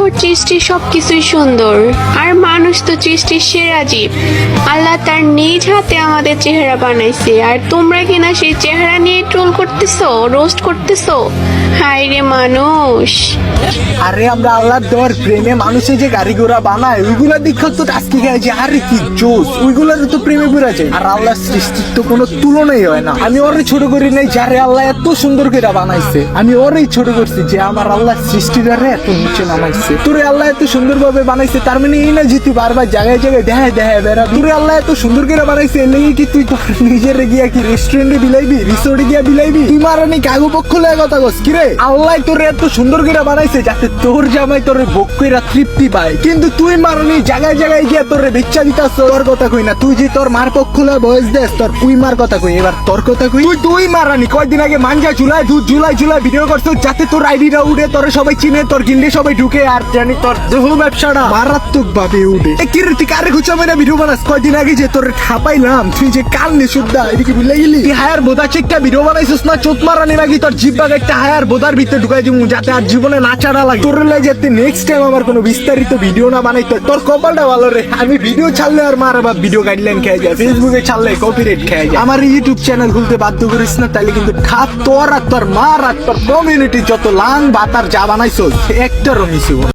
আল্লাহর সৃষ্টি সবকিছুই সুন্দর, আর মানুষ তো সৃষ্টির সেরা জীব। আল্লাহ তার নিজ হাতে আমাদের চেহারা বানাইছে, আর তোমরা কিনা সেই চেহারা নিয়ে ট্রোল করতেছো, রোস্ট করতেছো। হায় রে মানুষ। আরে আমরা আল্লাহর দেওয়ার প্রেমে মানুষে যে গাড়ি ঘোড়া বানায় ওইগুলা দেখে তো আজকে গায়ে যে আরে কি জোস, ওইগুলার তো প্রেমে পড়া যায়। আর আল্লাহর সৃষ্টির তো কোনো তুলনাই হয় না। আমি ওরে ছোট করি নাই যারে আল্লাহ এত সুন্দর করে বানাইছে, আমি ওরেই ছোট করছি যে আমার আল্লাহর সৃষ্টিটারে এত নিচে নামাইছে। তোরে আল্লাহ এত সুন্দর ভাবে বানাইছে, তার মানে এই না যে তুই বারবার জায়গায় জায়গায় দেখায় দেখায় বেড়া। তোরে আল্লাহ এত সুন্দর করে বানাইছে, এর লেগে কি তুই তোর নিজের গিয়া কি রেস্টুরেন্টে বিলাইবি, রিসোর্টে গিয়া বিলাইবি? তুই মারানি কাগু পক্ষ লয়ে কথা কস কিরে? আল্লাহ তোরে এত সুন্দর করে বানাইছে যাতে তোর জামাই তোরে ভোগ কইরা তৃপ্তি পায়, কিন্তু তুই মারানি জায়গায় জায়গায় গিয়া তোরে ভিক্ষা দিতাস। তোর কথা কই না, তুই যে তোর মার পক্ষ লয়ে বয়স দেস, তোর তুই মার কথা কই। এবার তোর কথা কই, তুই মারানি কয়দিন আগে মাঞ্জা চুলায় দুধ ঝুলাই ভিডিও করছো যাতে তোর আইডিটা উঠে, তোরে সবাই চিনে, তোর গিল্ডে সবাই ঢুকে, আর জানি তোর দেহ ব্যবসাটা মারাত্মক ভাবে উঠে। কিরে তুই কারে খুঁজা মেরা ভিডিও বানাস? কয়দিন আগে যে তোর খাপাইলাম, তুই যে কাল নে শুদ্ধা এদিকে ভুলে গেলি। তুই হায়ার বোধা চেকটা ভিডিও বানাইছিস না? চোট মারানি নাকি তোর জিব্বাকে একটা হায়ার বোধার ভিতরে ঢুকাই দিব যাতে আর জীবনে না ছাড়া লাগে। তোর লাই যাতে নেক্সট টাইম আমার কোনো বিস্তারিত ভিডিও না বানাইতে। তোর কপালটা ভালো রে, আমি ভিডিও ছাড়লে আর মার আবার ভিডিও গাইডলাইন খেয়ে যায়, ফেসবুকে ছাড়লে কপিরাইট খেয়ে যায়। আমার ইউটিউব চ্যানেল খুলতে বাধ্য করিস না, তাহলে কিন্তু খাপ তোর আর তোর মার আর তোর কমিউনিটি যত লাং বাতার যা বানাইছো একটারও মিশিব।